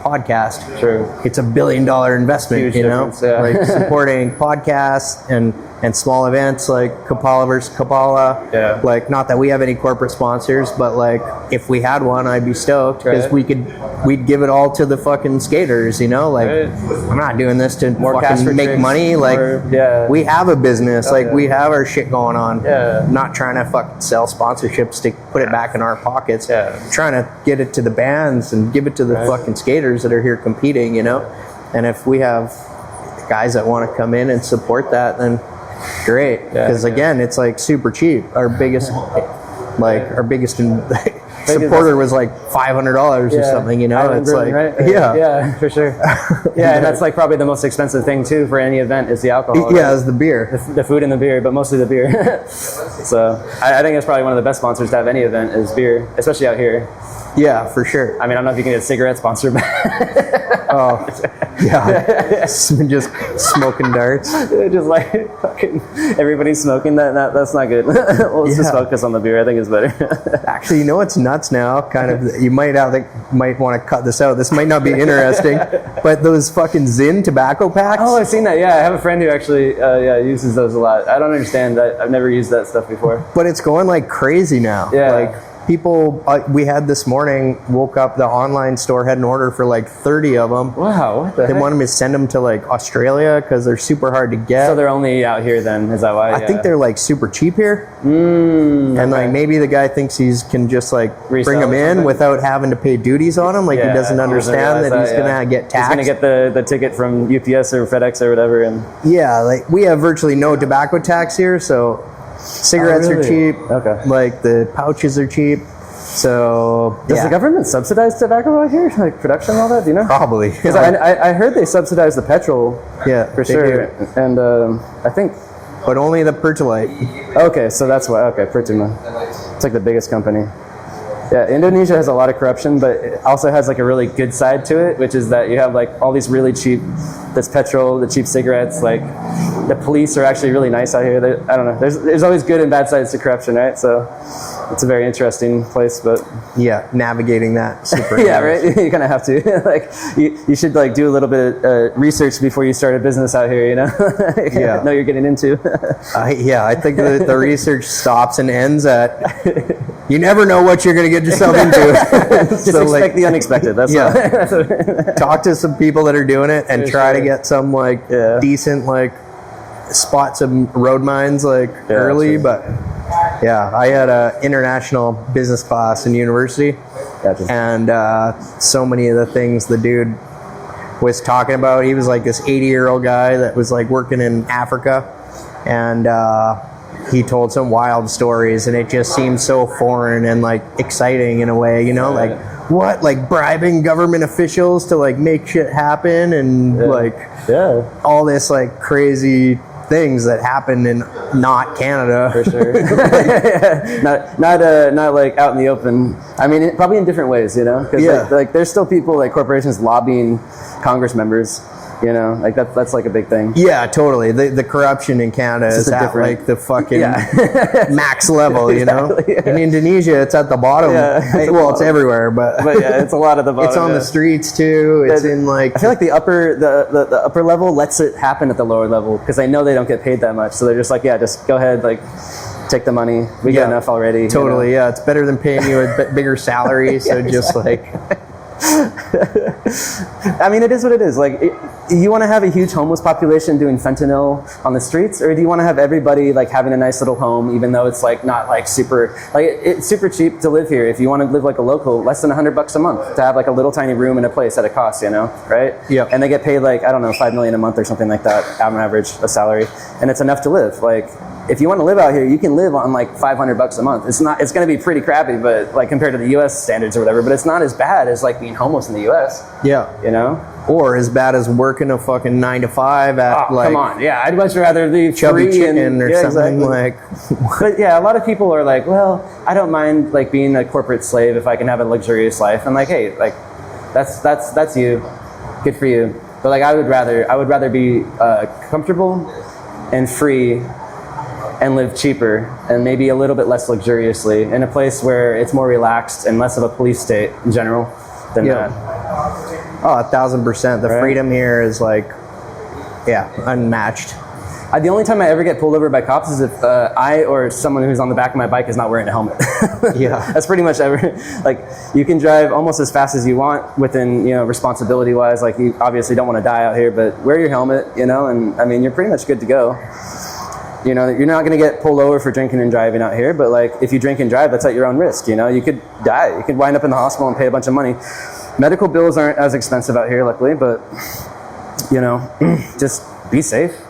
podcast. True. It's $1 billion investment. Huge, you know, like supporting podcasts and and small events like Kapala versus Kapala. Yeah. Like, not that we have any corporate sponsors, but like if we had one, I'd be stoked because we'd give it all to the fucking skaters, you know? Like, I'm not doing this to fucking make money. Like, we have a business. Like, we have our shit going on. I'm not trying to fucking sell sponsorships to put it back in our pockets. I'm trying to get it to the bands and give it to the fucking skaters that are here competing, you know? And if we have guys that want to come in and support that, then great. Because again, it's like super cheap. Our biggest supporter was like $500 or something, you know? Island it's Brewing, like, right? yeah, for sure. Yeah, and that's like probably the most expensive thing too for any event is the alcohol. Yeah, is the beer. The food and the beer, but mostly the beer. So I think that's probably one of the best sponsors to have any event is beer, especially out here. Yeah, for sure. I mean, I don't know if you can get a cigarette sponsored, but oh, yeah. Just smoking darts. Just like fucking everybody's smoking. That's not good. Let's just focus on the beer. I think it's better. Actually, you know what's nuts now? Kind of, you might want to cut this out. This might not be interesting, but those fucking Zyn tobacco packs. Oh, I've seen that. Yeah, I have a friend who actually uses those a lot. I don't understand that. I've never used that stuff before. But it's going like crazy now. Yeah. Like, people, we had this morning, woke up, the online store had an order for like 30 of them. Wow, what the heck? They wanted me to send them to like Australia because they're super hard to get. So they're only out here then, is that why? I think they're like super cheap here. And like maybe the guy thinks can just like bring them in without having to pay duties on them. Like he doesn't understand that he's going to get taxed. He's going to get the ticket from UPS or FedEx or whatever. And yeah, like we have virtually no tobacco tax here, so cigarettes are cheap. Okay. Like the pouches are cheap. So does the government subsidize tobacco out here, like production and all that? Do you know? Probably. Because I heard they subsidize the petrol. Yeah, for sure. And I think, but only the pertalite. Okay, so that's why. Okay, Pertama. It's like the biggest company. Yeah, Indonesia has a lot of corruption, but it also has like a really good side to it, which is that you have like all these really cheap, this petrol, the cheap cigarettes. Like the police are actually really nice out here. I don't know. There's always good and bad sides to corruption, right? So it's a very interesting place, but yeah, navigating that super. Yeah, right. You kind of have to. Like you should like do a little bit of research before you start a business out here. You know, know you're getting into. I think the research stops and ends at. You never know what you're going to get yourself into. Just expect the unexpected. That's Talk to some people that are doing it and try to get some like decent like spot some road mines like early. But yeah, I had a international business class in university, and so many of the things the dude was talking about. He was like this 80-year-old guy that was like working in Africa, and he told some wild stories, and it just seemed so foreign and like exciting in a way, you know, like what, like bribing government officials to like make shit happen, and like all this like crazy things that happen in not Canada. For sure. Not like out in the open. I mean, probably in different ways, you know, because like there's still people like corporations lobbying Congress members. You know, like that's like a big thing. Yeah, totally. The corruption in Canada is at like the fucking max level, you know? In Indonesia, it's at the bottom. Well, it's everywhere, but yeah, it's a lot at the bottom. It's on the streets too. It's in like... I feel like the upper level lets it happen at the lower level because they know they don't get paid that much. So they're just like, just go ahead, like... take the money. We get enough already. Totally, you know? It's better than paying you a bigger salary. So just like... I mean, it is what it is. Like, you want to have a huge homeless population doing fentanyl on the streets, or do you want to have everybody like having a nice little home, even though it's like not like super, like it's super cheap to live here. If you want to live like a local, less than $100 a month to have like a little tiny room in a place at a cost, you know, right? Yeah. And they get paid like, I don't know, $5 million a month or something like that, on average, a salary, and it's enough to live. Like, if you want to live out here, you can live on like $500 a month. It's going to be pretty crappy, but like compared to the U.S. standards or whatever. But it's not as bad as like being homeless in the U.S. Yeah, you know, or as bad as working a fucking 9 to 5 at like. Come on, yeah, I'd much rather be Chubby free Chicken or something like. But yeah, a lot of people are like, well, I don't mind like being a corporate slave if I can have a luxurious life. I'm like, hey, like that's you, good for you. But like I would rather be comfortable and free. And live cheaper and maybe a little bit less luxuriously in a place where it's more relaxed and less of a police state in general than that. Oh, 1,000%. The freedom here is like, unmatched. The only time I ever get pulled over by cops is if I or someone who's on the back of my bike is not wearing a helmet. Yeah. That's pretty much like, you can drive almost as fast as you want within, responsibility wise. Like, you obviously don't want to die out here, but wear your helmet, and I mean, you're pretty much good to go. You're not going to get pulled over for drinking and driving out here, but like, if you drink and drive, that's at your own risk. You could die. You could wind up in the hospital and pay a bunch of money. Medical bills aren't as expensive out here, luckily, but just be safe,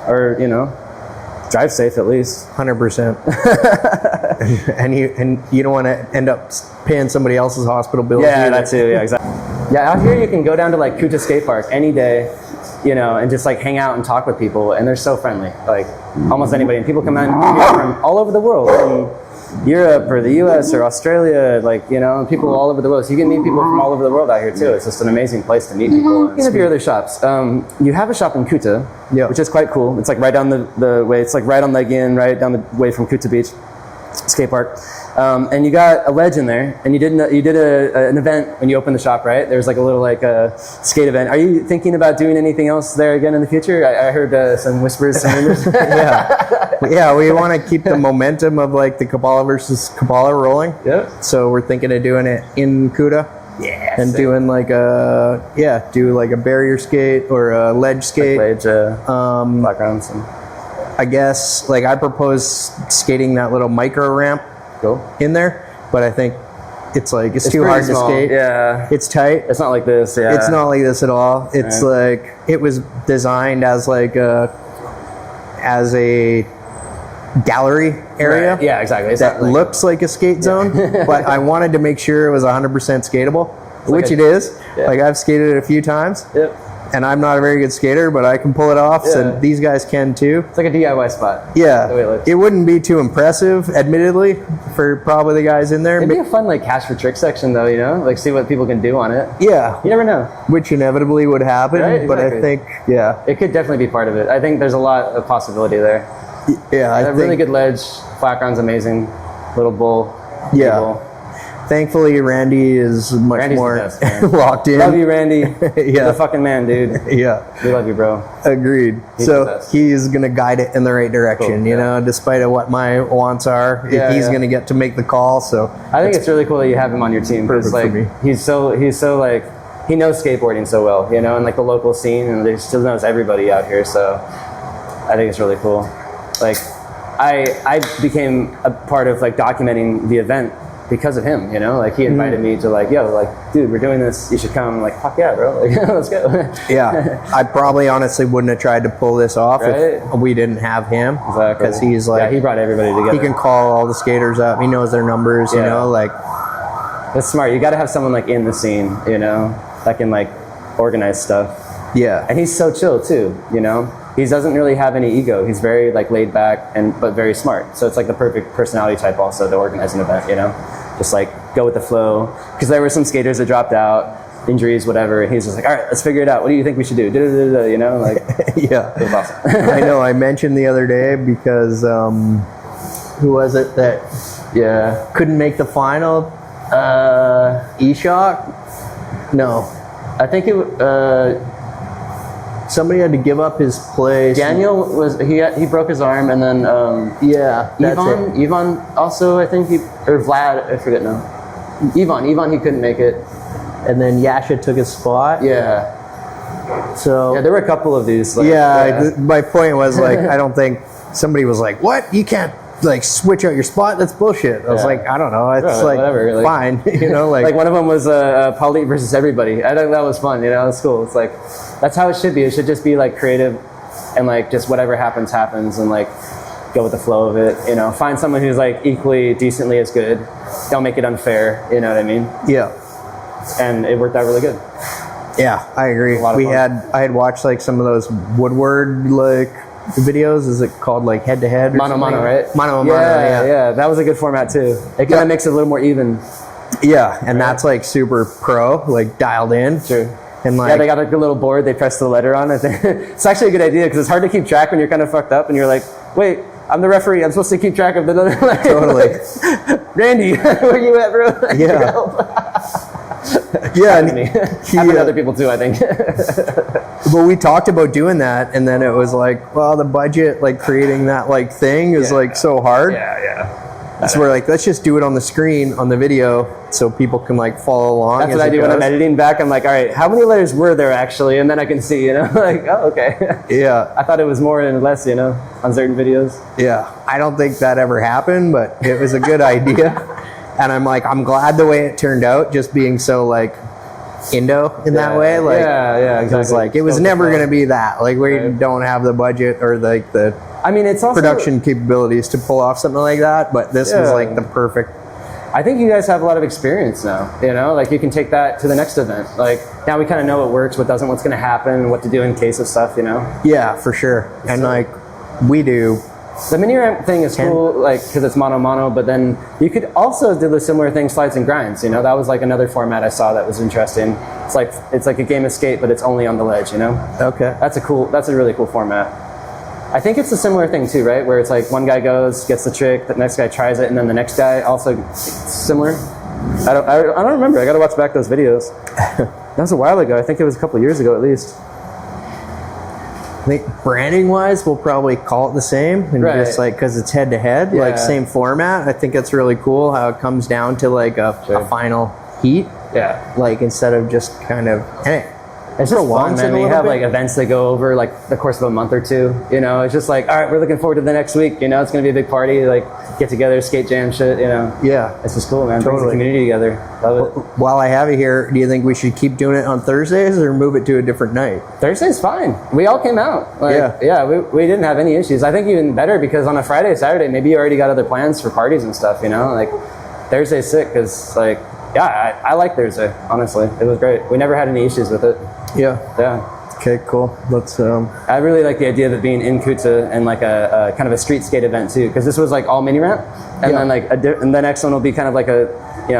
or drive safe at least. 100%. and you don't want to end up paying somebody else's hospital bills. Yeah, either. that too. Yeah, exactly. Yeah, out here you can go down to like Amplitude Skate Park any day, and just like hang out and talk with people, and they're so friendly. Like almost anybody, and people come out here from all over the world, from Europe or the U.S. or Australia, people all over the world. So you can meet people from all over the world out here too. It's just an amazing place to meet people. One of your other shops, you have a shop in Kuta, which is quite cool. It's like right down the way. It's like right on Legin, right down the way from Kuta Beach Skate Park. And you got a ledge in there, and you did an event when you opened the shop, right? There was like a little skate event. Are you thinking about doing anything else there again in the future? I heard some whispers, some rumors. Yeah, we want to keep the momentum of like the Kabbalah versus Kabbalah rolling. Yep. So we're thinking of doing it in Kuta. Yeah. And doing like a barrier skate or a ledge skate. Ledge, backgrounds. I guess like I propose skating that little micro ramp in there, but I think it's too hard to skate. Yeah. It's tight. It's not like this. Yeah. It's not like this at all. It's like it was designed as a gallery area. Right. Yeah, exactly. It's that looks like a skate zone, but I wanted to make sure it was 100% skatable, which it is. Yeah. Like I've skated it a few times. Yep. And I'm not a very good skater, but I can pull it off, so these guys can too. It's like a DIY spot. Yeah. The way it looks. It wouldn't be too impressive, admittedly, for probably the guys in there. It'd be a fun cash for trick section though, like see what people can do on it. Yeah. You never know. Which inevitably would happen, Right? but I think, it could definitely be part of it. I think there's a lot of possibility there. Yeah, I think. Really good ledge, flat ground's amazing, little bull. Yeah. Bull. Thankfully, Randy is much more the best, locked in. Love you, Randy. You're the fucking man, dude. Yeah. We love you, bro. Agreed. So he's going to guide it in the right direction, despite of what my wants are. He's going to get to make the call. So I think it's really cool that you have him on your team. Perfect for me. He's so he knows skateboarding so well, and like the local scene, and he still knows everybody out here. So I think it's really cool. Like I became a part of documenting the event because of him, he invited me to dude, we're doing this, you should come. I'm like, fuck yeah, bro, let's go. Yeah, I probably honestly wouldn't have tried to pull this off if we didn't have him. Exactly. Because he's he brought everybody together. He can call all the skaters up. He knows their numbers, That's smart. You got to have someone in the scene, that can organize stuff. Yeah. And he's so chill too, He doesn't really have any ego. He's very laid back but very smart. So it's the perfect personality type also to organize an event, Just go with the flow. Because there were some skaters that dropped out, injuries, whatever. And he's just all right, let's figure it out. What do you think we should do? Yeah. It was awesome. I know. I mentioned the other day because who was it that couldn't make the final? E-Shock? No. I think it somebody had to give up his place. Daniel he broke his arm, and then Ivan also, I think or Vlad, I forget now. Ivan he couldn't make it, and then Yasha took his spot. Yeah. So there were a couple of these. My point was I don't think somebody was like, "What? You can't switch out your spot? That's bullshit." I was like, I don't know. It's whatever. Fine, one of them was Pauline versus everybody. I think that was fun. It's cool. It's that's how it should be. It should just be creative, and just whatever happens, and go with the flow of it. Find someone who's equally decently as good. Don't make it unfair. You know what I mean? Yeah. And it worked out really good. Yeah, I agree. I had watched some of those Woodward videos. Is it called head to head? Mono, right? Mono. Yeah. That was a good format too. It kind of makes it a little more even. Yeah, and that's super pro, dialed in. True. And they got a little board. They press the letter on it. It's actually a good idea because it's hard to keep track when you're kind of fucked up and you're like, wait, I'm the referee. I'm supposed to keep track of the letter. Totally. Randy, where you at, bro? Yeah. Happened to other people too, I think. But we talked about doing that, and then it was like, well, the budget, like creating that like thing is like so hard. So we're like, let's just do it on the screen on the video so people can like follow along. That's what I do when I'm editing back. I'm like, all right, how many letters were there actually? And then I can see, like, oh, okay. Yeah. I thought it was more and less, on certain videos. Yeah. I don't think that ever happened, but it was a good idea. And I'm like, I'm glad the way it turned out, just being so like Indo in that way. Like, exactly. It was like, it was never going to be that. Like, we don't have the budget or like the it's also production capabilities to pull off something like that, but this was like the perfect. I think you guys have a lot of experience now, like you can take that to the next event. Like now we kind of know what works, what doesn't, what's going to happen, what to do in case of stuff, Yeah, for sure. And like we do. The mini ramp thing is cool, like because it's mono, but then you could also do the similar thing, slides and grinds. That was like another format I saw that was interesting. It's like a game of skate, but it's only on the ledge. Okay. That's a really cool format. I think it's a similar thing too, right? Where it's like one guy goes, gets the trick, the next guy tries it, and then the next guy also similar. I don't remember. I got to watch back those videos. That was a while ago. I think it was a couple of years ago at least. I think branding wise, we'll probably call it the same, and just like because it's head to head, like same format. I think it's really cool how it comes down to like a final heat. Yeah. Like instead of just kind of. It's just fun, man. We have like events that go over like the course of a month or two. It's just like, all right, we're looking forward to the next week. It's going to be a big party, like get together, skate jam shit. Yeah, it's just cool, man. Brings the community together. Love it. While I have you here, do you think we should keep doing it on Thursdays or move it to a different night? Thursday's fine. We all came out. Like, we didn't have any issues. I think even better because on a Friday, Saturday, maybe you already got other plans for parties and stuff. Like Thursday's sick because like. Yeah, I like Thursday, honestly. It was great. We never had any issues with it. Yeah. Okay, cool. Let's. I really like the idea of it being in Kuta and like a kind of a street skate event too, because this was like all mini ramp, and then like and the next one will be kind of like a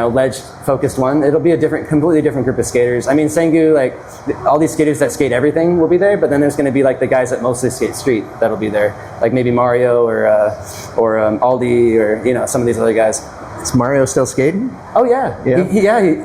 ledge focused one. It'll be a completely different group of skaters. I mean, Sengu, like all these skaters that skate everything will be there, but then there's going to be like the guys that mostly skate street that'll be there, like maybe Mario or Aldi or some of these other guys. Is Mario still skating? Oh yeah.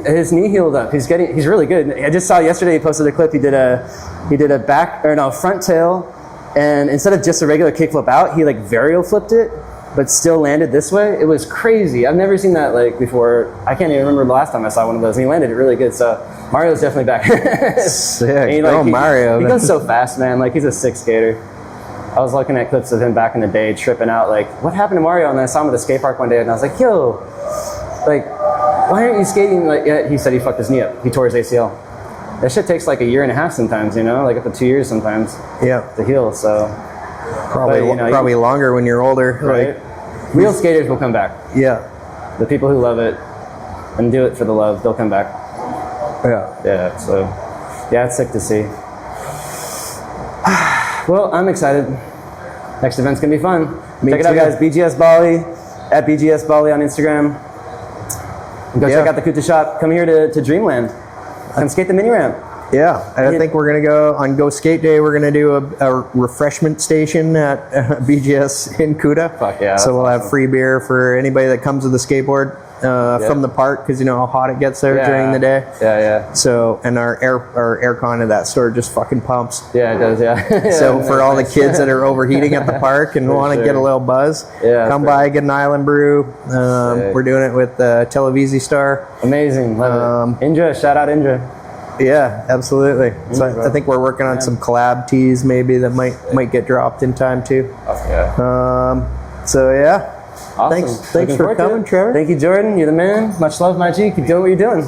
His knee healed up. He's really good. I just saw yesterday he posted a clip. He did a front tail, and instead of just a regular kickflip out, he like varial flipped it, but still landed this way. It was crazy. I've never seen that like before. I can't even remember the last time I saw one of those. And he landed it really good. So Mario's definitely back. Sick. Mario. He goes so fast, man. Like he's a sick skater. I was looking at clips of him back in the day, tripping out, like, what happened to Mario? And then I saw him at the skate park one day, and I was like, yo, like, why aren't you skating? Like, he said he fucked his knee up. He tore his ACL. That shit takes like a year and a half sometimes, like up to 2 years sometimes to heal, so. Probably longer when you're older. Right. Like, real skaters will come back. Yeah. The people who love it and do it for the love, they'll come back. Yeah. Yeah, so, yeah, it's sick to see. Well, I'm excited. Next event's gonna be fun. Check it out, guys. BGS Bali, at BGS Bali on Instagram. And go check out the Kuta shop. Come here to Dreamland. Come skate the mini ramp. Yeah, I think we're gonna go on Go Skate Day. We're gonna do a refreshment station at BGS in Kuta. Fuck yeah! So we'll have free beer for anybody that comes with a skateboard from the park, because you know how hot it gets there during the day. Yeah. So and our aircon at that store just fucking pumps. Yeah, it does. Yeah. So for all the kids that are overheating at the park and want to get a little buzz, come by, get an Island Brew. We're doing it with Televisi Star. Amazing. Love it. Indra, shout out Indra. Yeah, absolutely. So I think we're working on some collab tees maybe that might get dropped in time too. Oh, yeah. So yeah. Awesome. Thanks for coming, Trevor. Thank you, Jordan. You're the man. Much love, my G. Keep doing what you're doing.